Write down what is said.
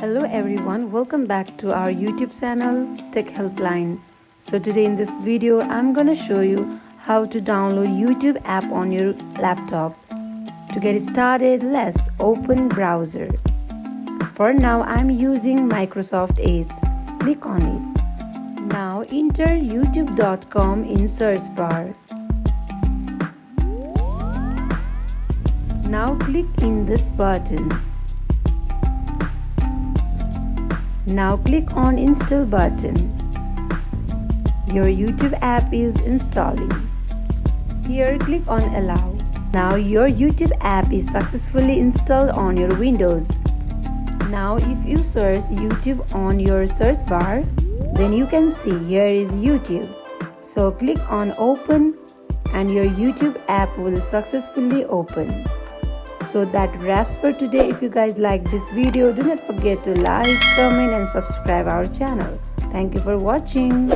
Hello everyone, welcome back to our YouTube channel Tech Helpline. So today in this video I'm gonna show you how to download YouTube app on your laptop. To get started, let's open browser. For now I'm using Microsoft Edge. Click on it. Now enter youtube.com in search bar. Now click in this button. Now click on install button. Your YouTube app is installing. Here click on allow. Now your YouTube app is successfully installed on your Windows. Now if you search YouTube on your search bar, then you can see here is YouTube. So click on open and your YouTube app will successfully open. So that wraps for today. If you guys like this video, do not forget to like, comment and subscribe our channel. Thank you for watching.